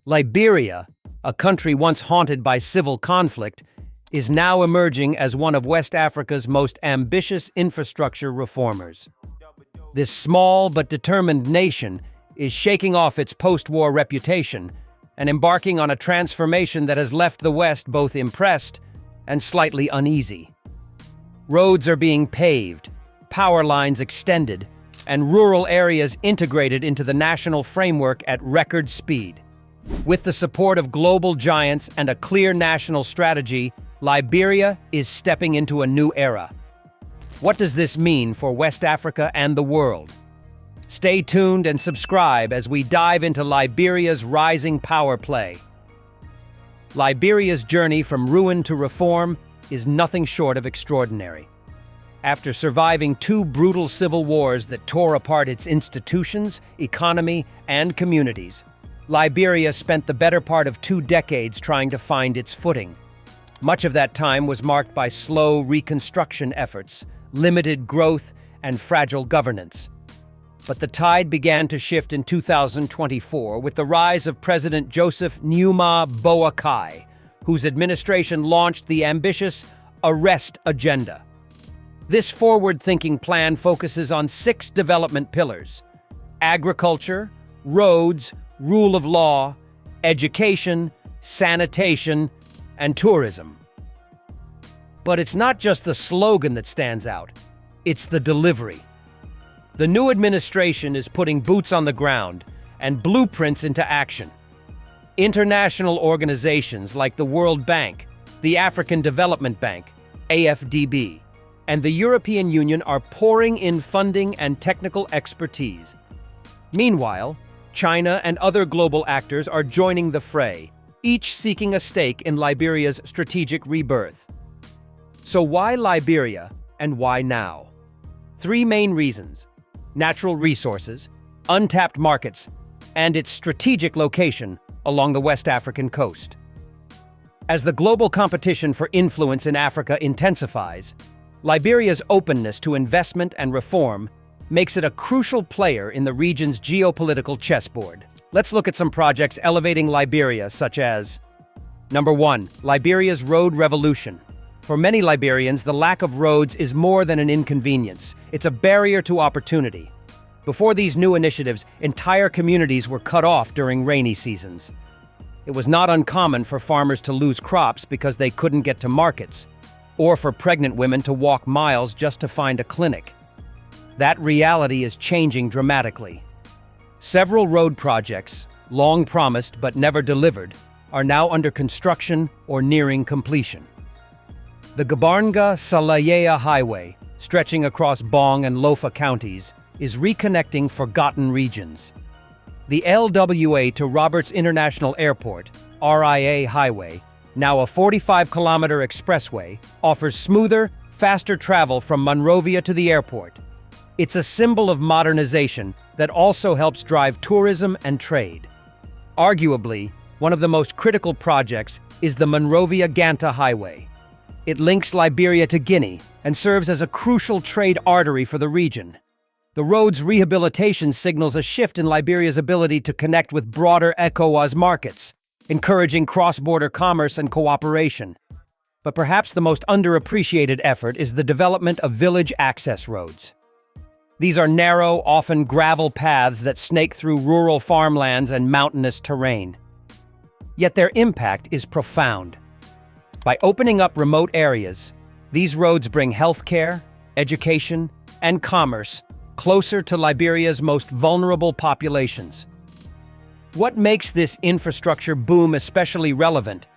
Liberia, a country once haunted by civil conflict, is now emerging as one of West Africa's most ambitious infrastructure reformers. This small but determined nation is shaking off its post-war reputation and embarking on a transformation that has left the West both impressed and slightly uneasy. Roads are being paved, power lines extended, and rural areas integrated into the national framework at record speed. With the support of global giants and a clear national strategy, Liberia is stepping into a new era. What does this mean for West Africa and the world? Stay tuned and subscribe as we dive into Liberia's rising power play. Liberia's journey from ruin to reform is nothing short of extraordinary. After surviving two brutal civil wars that tore apart its institutions, economy, and communities, Liberia spent the better part of 2 decades trying to find its footing. Much of that time was marked by slow reconstruction efforts, limited growth, and fragile governance. But the tide began to shift in 2024 with the rise of President Joseph Numa Boakai, whose administration launched the ambitious Arrest Agenda. This forward-thinking plan focuses on 6 development pillars: agriculture, roads, rule of law, education, sanitation, and tourism. But it's not just the slogan that stands out, it's the delivery. The new administration is putting boots on the ground and blueprints into action. International organizations like the World Bank, the African Development Bank, AFDB, and the European Union are pouring in funding and technical expertise. Meanwhile, China and other global actors are joining the fray, each seeking a stake in Liberia's strategic rebirth. So why Liberia, and why now? 3 main reasons: natural resources, untapped markets, and its strategic location along the West African coast. As the global competition for influence in Africa intensifies, Liberia's openness to investment and reform makes it a crucial player in the region's geopolitical chessboard. Let's look at some projects elevating Liberia, such as: Number 1. Liberia's road revolution. For many Liberians, the lack of roads is more than an inconvenience. It's a barrier to opportunity. Before these new initiatives, entire communities were cut off during rainy seasons. It was not uncommon for farmers to lose crops because they couldn't get to markets, or for pregnant women to walk miles just to find a clinic. That reality is changing dramatically. Several road projects, long promised but never delivered, are now under construction or nearing completion. The Gabarnga-Salayea Highway, stretching across Bong and Lofa counties, is reconnecting forgotten regions. The LWA to Roberts International Airport, RIA Highway, now a 45-kilometer expressway, offers smoother, faster travel from Monrovia to the airport. It's a symbol of modernization that also helps drive tourism and trade. Arguably, one of the most critical projects is the Monrovia-Ganta Highway. It links Liberia to Guinea and serves as a crucial trade artery for the region. The road's rehabilitation signals a shift in Liberia's ability to connect with broader ECOWAS markets, encouraging cross-border commerce and cooperation. But perhaps the most underappreciated effort is the development of village access roads. These are narrow, often gravel paths that snake through rural farmlands and mountainous terrain. Yet their impact is profound. By opening up remote areas, these roads bring healthcare, education, and commerce closer to Liberia's most vulnerable populations. What makes this infrastructure boom especially relevant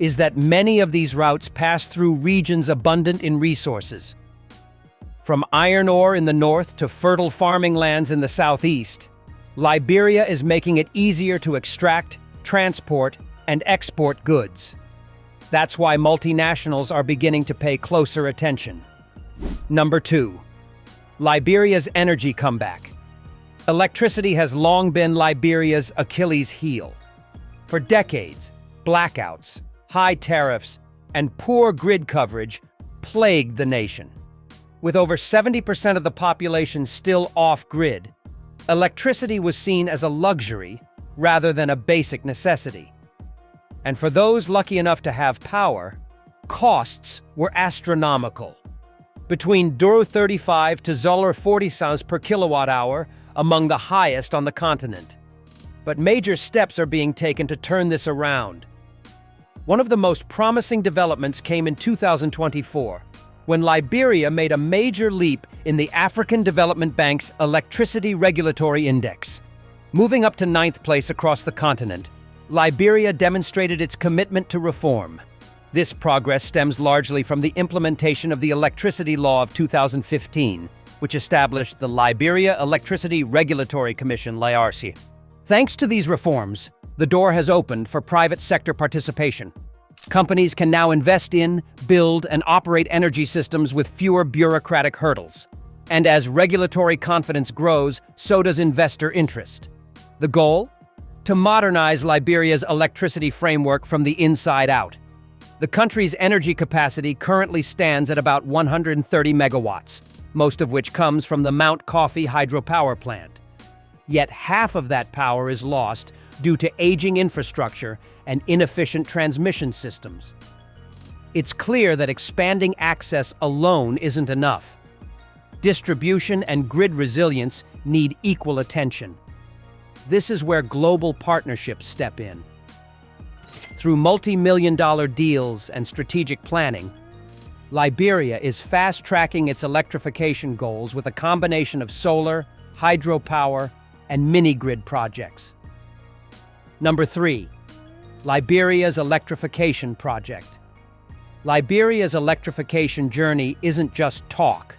is that many of these routes pass through regions abundant in resources. From iron ore in the north to fertile farming lands in the southeast, Liberia is making it easier to extract, transport, and export goods. That's why multinationals are beginning to pay closer attention. Number 2. Liberia's energy comeback. Electricity has long been Liberia's Achilles heel. For decades, blackouts, high tariffs, and poor grid coverage plagued the nation. With over 70% of the population still off-grid, electricity was seen as a luxury rather than a basic necessity. And for those lucky enough to have power, costs were astronomical. Between $0.35 to $0.40 per kilowatt hour, among the highest on the continent. But major steps are being taken to turn this around. One of the most promising developments came in 2024, when Liberia made a major leap in the African Development Bank's Electricity Regulatory Index. Moving up to 9th place across the continent, Liberia demonstrated its commitment to reform. This progress stems largely from the implementation of the Electricity Law of 2015, which established the Liberia Electricity Regulatory Commission, LIARC. Thanks to these reforms, the door has opened for private sector participation. Companies can now invest in, build, and operate energy systems with fewer bureaucratic hurdles. And as regulatory confidence grows, so does investor interest. The goal? To modernize Liberia's electricity framework from the inside out. The country's energy capacity currently stands at about 130 megawatts, most of which comes from the Mount Coffee hydropower plant. Yet half of that power is lost due to aging infrastructure and inefficient transmission systems. It's clear that expanding access alone isn't enough. Distribution and grid resilience need equal attention. This is where global partnerships step in. Through multi-million-dollar deals and strategic planning, Liberia is fast-tracking its electrification goals with a combination of solar, hydropower, and mini-grid projects. Number 3. Liberia's Electrification Project. Liberia's electrification journey isn't just talk.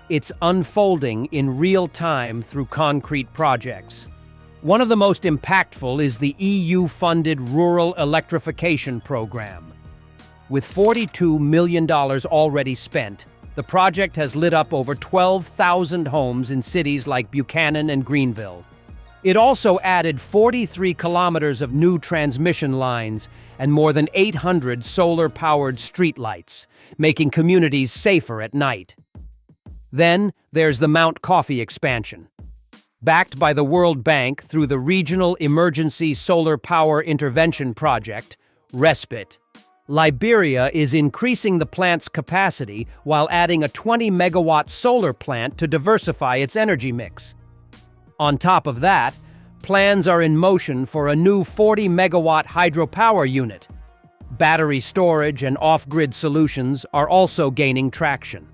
It's unfolding in real time through concrete projects. One of the most impactful is the EU-funded Rural Electrification Program. With $42 million already spent, the project has lit up over 12,000 homes in cities like Buchanan and Greenville. It also added 43 kilometers of new transmission lines and more than 800 solar-powered streetlights, making communities safer at night. Then there's the Mount Coffee expansion. Backed by the World Bank through the Regional Emergency Solar Power Intervention Project, RESPIT, Liberia is increasing the plant's capacity while adding a 20-megawatt solar plant to diversify its energy mix. On top of that, plans are in motion for a new 40-megawatt hydropower unit. Battery storage and off-grid solutions are also gaining traction.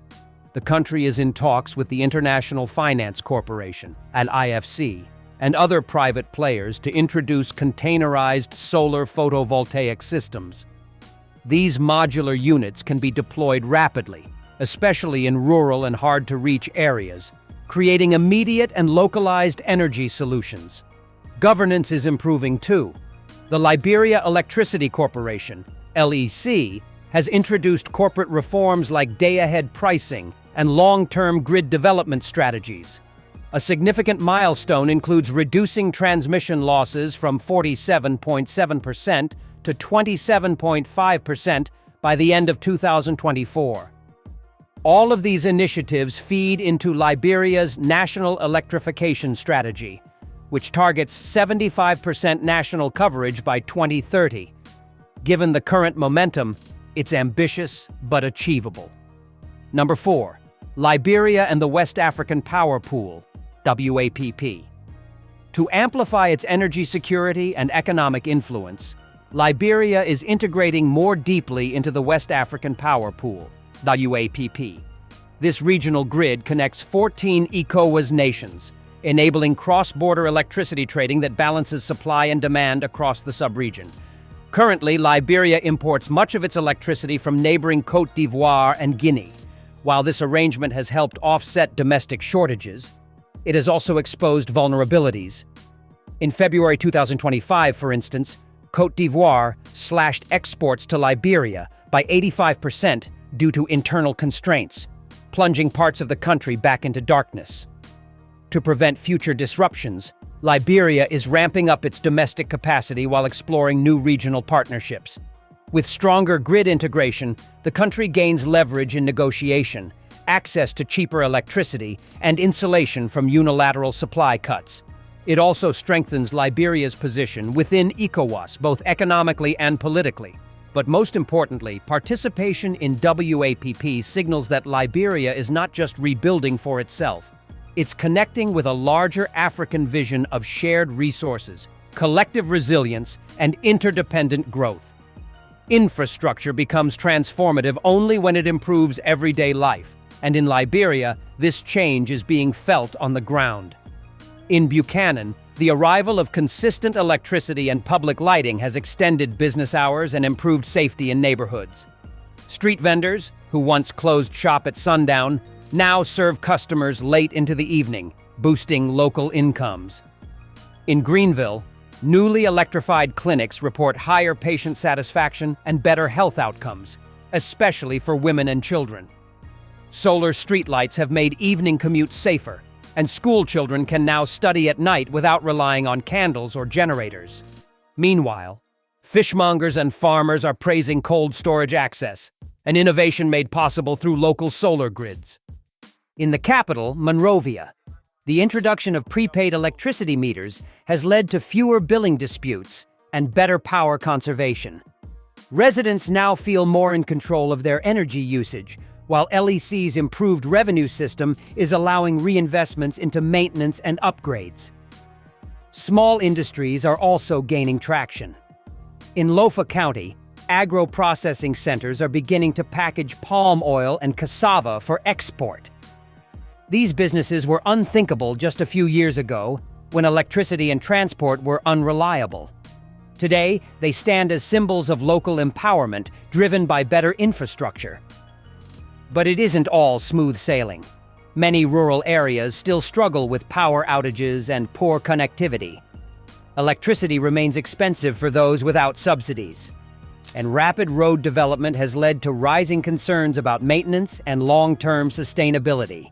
The country is in talks with the International Finance Corporation, an IFC, and other private players to introduce containerized solar photovoltaic systems. These modular units can be deployed rapidly, especially in rural and hard-to-reach areas, creating immediate and localized energy solutions. Governance is improving too. The Liberia Electricity Corporation, LEC, has introduced corporate reforms like day-ahead pricing and long-term grid development strategies. A significant milestone includes reducing transmission losses from 47.7% to 27.5% by the end of 2024. All of these initiatives feed into Liberia's National Electrification Strategy, which targets 75% national coverage by 2030. Given the current momentum, it's ambitious but achievable. Number 4. Liberia and the West African Power Pool, WAPP. To amplify its energy security and economic influence, Liberia is integrating more deeply into the West African Power Pool, WAPP. This regional grid connects 14 ECOWAS nations, enabling cross-border electricity trading that balances supply and demand across the sub-region. Currently, Liberia imports much of its electricity from neighboring Côte d'Ivoire and Guinea. While this arrangement has helped offset domestic shortages, it has also exposed vulnerabilities. In February 2025, for instance, Côte d'Ivoire slashed exports to Liberia by 85% due to internal constraints, plunging parts of the country back into darkness. To prevent future disruptions, Liberia is ramping up its domestic capacity while exploring new regional partnerships. With stronger grid integration, the country gains leverage in negotiation, access to cheaper electricity, and insulation from unilateral supply cuts. It also strengthens Liberia's position within ECOWAS, both economically and politically. But most importantly, participation in WAPP signals that Liberia is not just rebuilding for itself. It's connecting with a larger African vision of shared resources, collective resilience, and interdependent growth. Infrastructure becomes transformative only when it improves everyday life, and in Liberia, this change is being felt on the ground. In Buchanan, the arrival of consistent electricity and public lighting has extended business hours and improved safety in neighborhoods. Street vendors, who once closed shop at sundown, now serve customers late into the evening, boosting local incomes. In Greenville, newly electrified clinics report higher patient satisfaction and better health outcomes, especially for women and children. Solar streetlights have made evening commutes safer, and school children can now study at night without relying on candles or generators. Meanwhile, fishmongers and farmers are praising cold storage access, an innovation made possible through local solar grids. In the capital, Monrovia, the introduction of prepaid electricity meters has led to fewer billing disputes and better power conservation. Residents now feel more in control of their energy usage, while LEC's improved revenue system is allowing reinvestments into maintenance and upgrades. Small industries are also gaining traction. In Lofa County, agro-processing centers are beginning to package palm oil and cassava for export. These businesses were unthinkable just a few years ago, when electricity and transport were unreliable. Today, they stand as symbols of local empowerment driven by better infrastructure. But it isn't all smooth sailing. Many rural areas still struggle with power outages and poor connectivity. Electricity remains expensive for those without subsidies. And rapid road development has led to rising concerns about maintenance and long-term sustainability.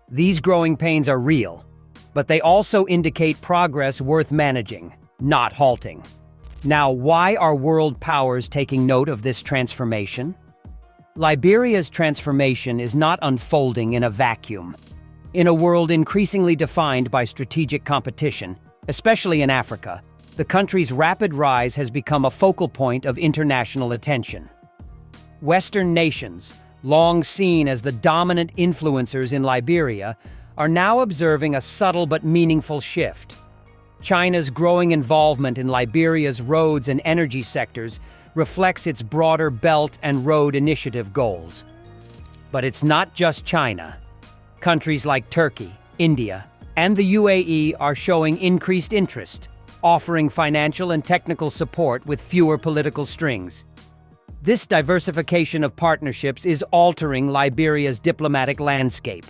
These growing pains are real, but they also indicate progress worth managing, not halting. Now, why are world powers taking note of this transformation? Liberia's transformation is not unfolding in a vacuum. In a world increasingly defined by strategic competition, especially in Africa, the country's rapid rise has become a focal point of international attention. Western nations, long seen as the dominant influencers in Liberia, are now observing a subtle but meaningful shift. China's growing involvement in Liberia's roads and energy sectors reflects its broader Belt and Road Initiative goals. But it's not just China. Countries like Turkey, India, and the UAE are showing increased interest, offering financial and technical support with fewer political strings. This diversification of partnerships is altering Liberia's diplomatic landscape.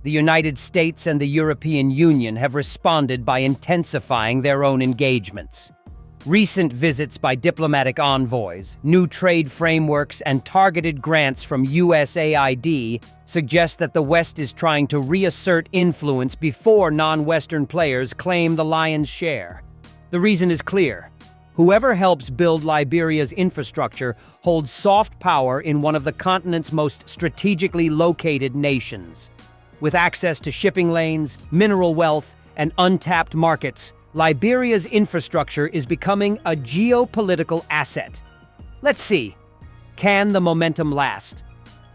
The United States and the European Union have responded by intensifying their own engagements. Recent visits by diplomatic envoys, new trade frameworks, and targeted grants from USAID suggest that the West is trying to reassert influence before non-Western players claim the lion's share. The reason is clear. Whoever helps build Liberia's infrastructure holds soft power in one of the continent's most strategically located nations. With access to shipping lanes, mineral wealth, and untapped markets, Liberia's infrastructure is becoming a geopolitical asset. Let's see. Can the momentum last?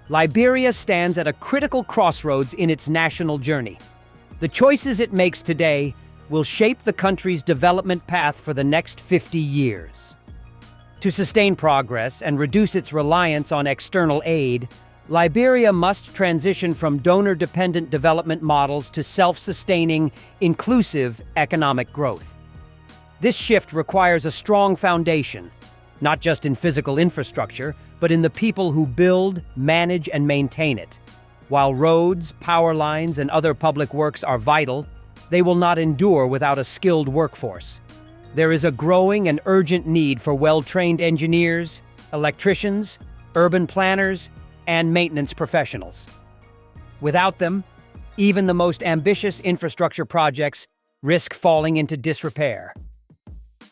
Liberia stands at a critical crossroads in its national journey. The choices it makes today will shape the country's development path for the next 50 years. To sustain progress and reduce its reliance on external aid, Liberia must transition from donor-dependent development models to self-sustaining, inclusive economic growth. This shift requires a strong foundation, not just in physical infrastructure, but in the people who build, manage, and maintain it. While roads, power lines, and other public works are vital, they will not endure without a skilled workforce. There is a growing and urgent need for well-trained engineers, electricians, urban planners, and maintenance professionals. Without them, even the most ambitious infrastructure projects risk falling into disrepair.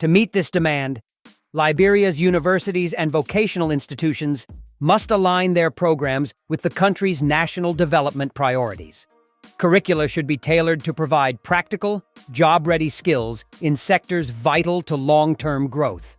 To meet this demand, Liberia's universities and vocational institutions must align their programs with the country's national development priorities. Curricula should be tailored to provide practical, job-ready skills in sectors vital to long-term growth.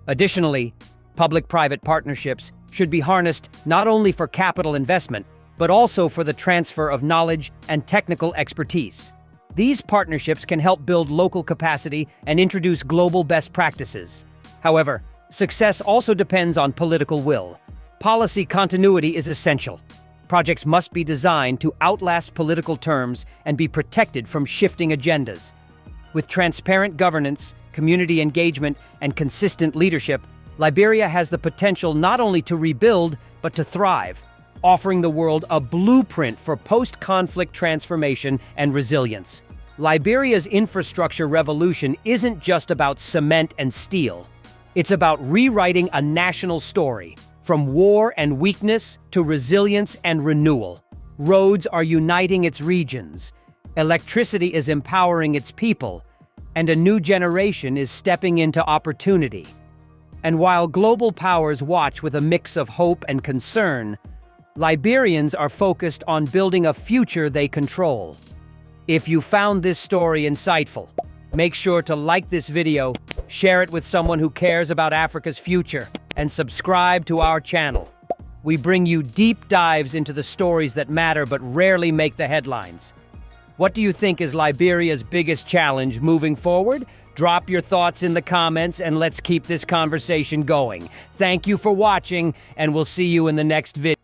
Additionally, public-private partnerships should be harnessed not only for capital investment, but also for the transfer of knowledge and technical expertise. These partnerships can help build local capacity and introduce global best practices. However, success also depends on political will. Policy continuity is essential. Projects must be designed to outlast political terms and be protected from shifting agendas. With transparent governance, community engagement, and consistent leadership, Liberia has the potential not only to rebuild, but to thrive, offering the world a blueprint for post-conflict transformation and resilience. Liberia's infrastructure revolution isn't just about cement and steel. It's about rewriting a national story, from war and weakness to resilience and renewal. Roads are uniting its regions, electricity is empowering its people, and a new generation is stepping into opportunity. And while global powers watch with a mix of hope and concern, Liberians are focused on building a future they control. If you found this story insightful, make sure to like this video, share it with someone who cares about Africa's future, and subscribe to our channel. We bring you deep dives into the stories that matter but rarely make the headlines. What do you think is Liberia's biggest challenge moving forward? Drop your thoughts in the comments and let's keep this conversation going. Thank you for watching, and we'll see you in the next video.